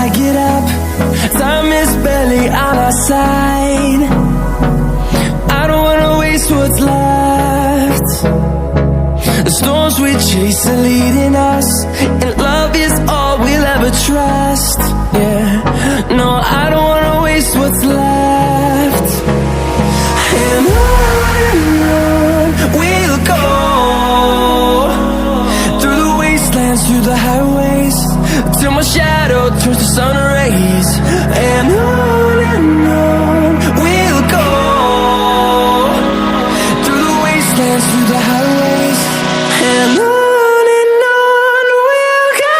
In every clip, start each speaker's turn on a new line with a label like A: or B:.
A: I get up. Time is barely on our side. I don't wanna waste what's left. The storms we chase are leading us, and love is all we'll ever trust. Yeah, no, I don't wanna waste what's left. And on we'll go, through the wastelands, through the highways, till my shadow turns to sun rays. And on we'll go, through the wastelands, through the highways, and on we'll go.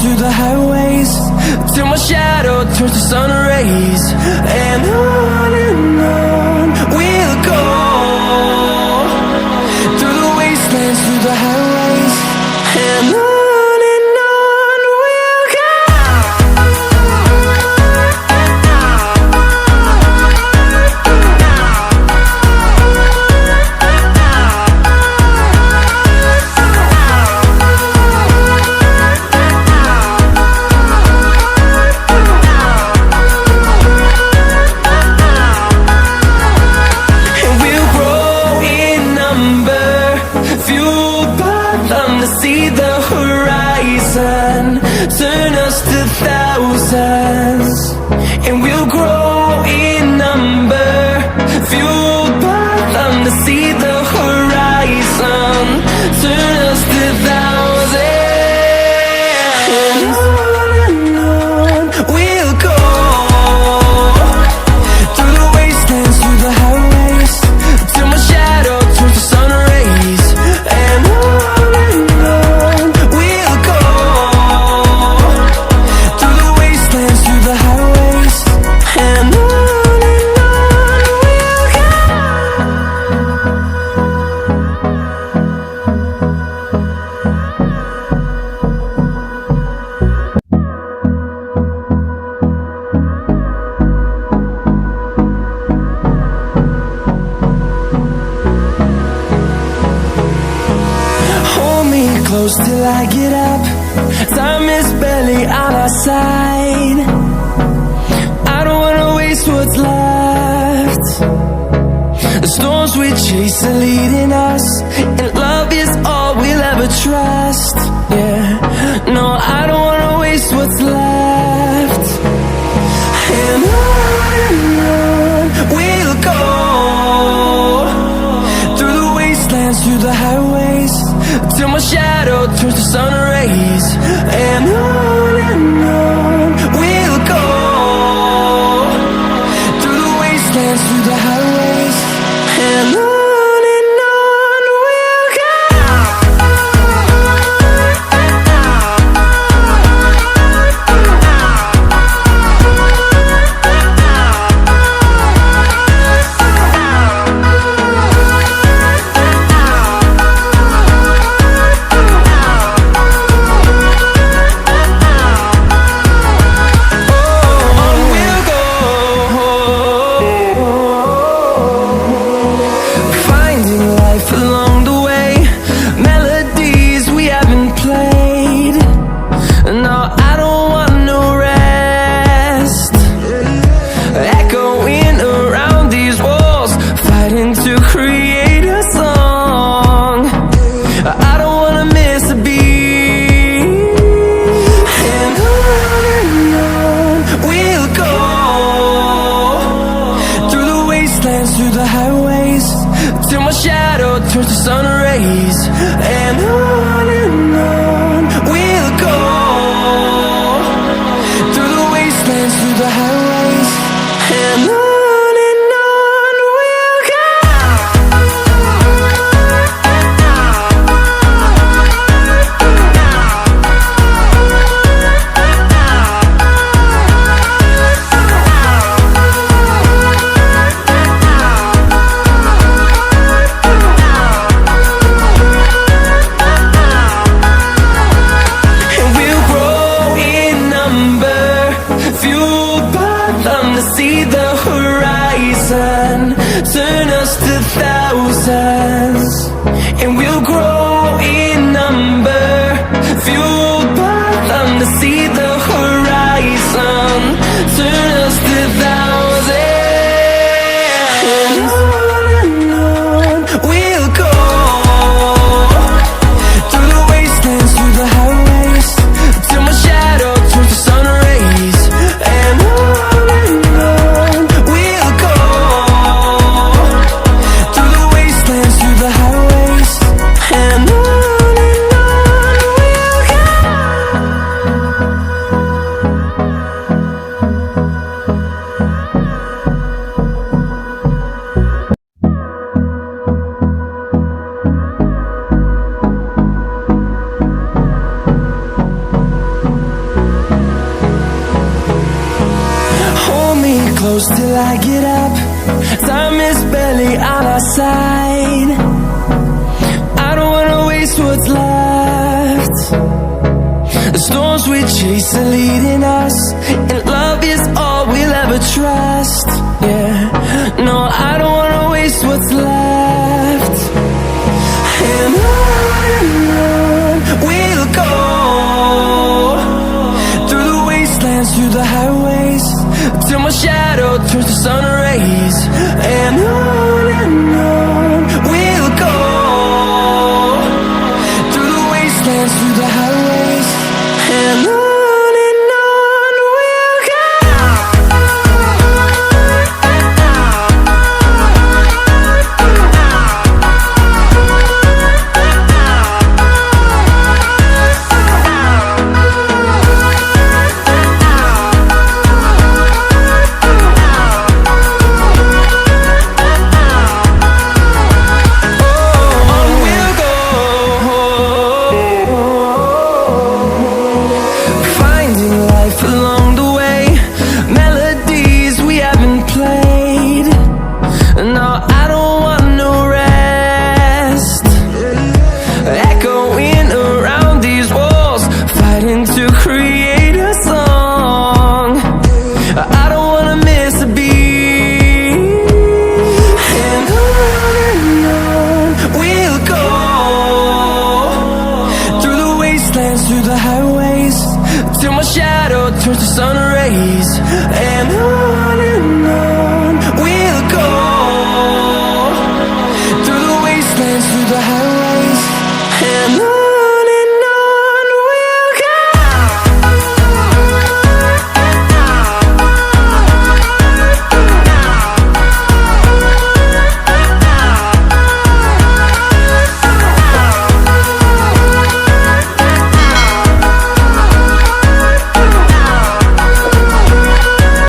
A: Through the highways, till my shadow turns to sun rays. And on we'll go, through the wastelands, through the highways, and on we'll go. See the horizon, turn us to thousands, and we'll grow in number, fueled by them to see the horizon, turn us to thousands. And on we'll go, through the wastelands, through the highways, till my shadow turns to sun rays. And close till I get up. Time is barely on our side. I don't wanna waste what's left. The storms we chase are leading us, and love is all we'll ever trust. Yeah, no, I don't wanna waste what's left. And on we'll go, through the wastelands, through the highways, till my shadow turns to sun rays. And on we'll go, through the wastelands, through the highways, and on we'll go. till my shadow turns to sun rays. And on we'll go, through the wastelands, through the highways. And on we'll go. See the horizon, turn us to thousands, and we'll grow in number, fueled by them to see the horizon, turn us to thousands, and on we'll go, through the wastelands, through the highways, till my shadow turns to sun rays. And close till I get up. Time is barely on our side. I don't wanna waste what's left. The storms we chase are leading us, and love is all we'll ever trust. Yeah, no, I don't wanna waste what's left. And on we'll go, through the wastelands, through the highways, till my shadow turns to sun rays. And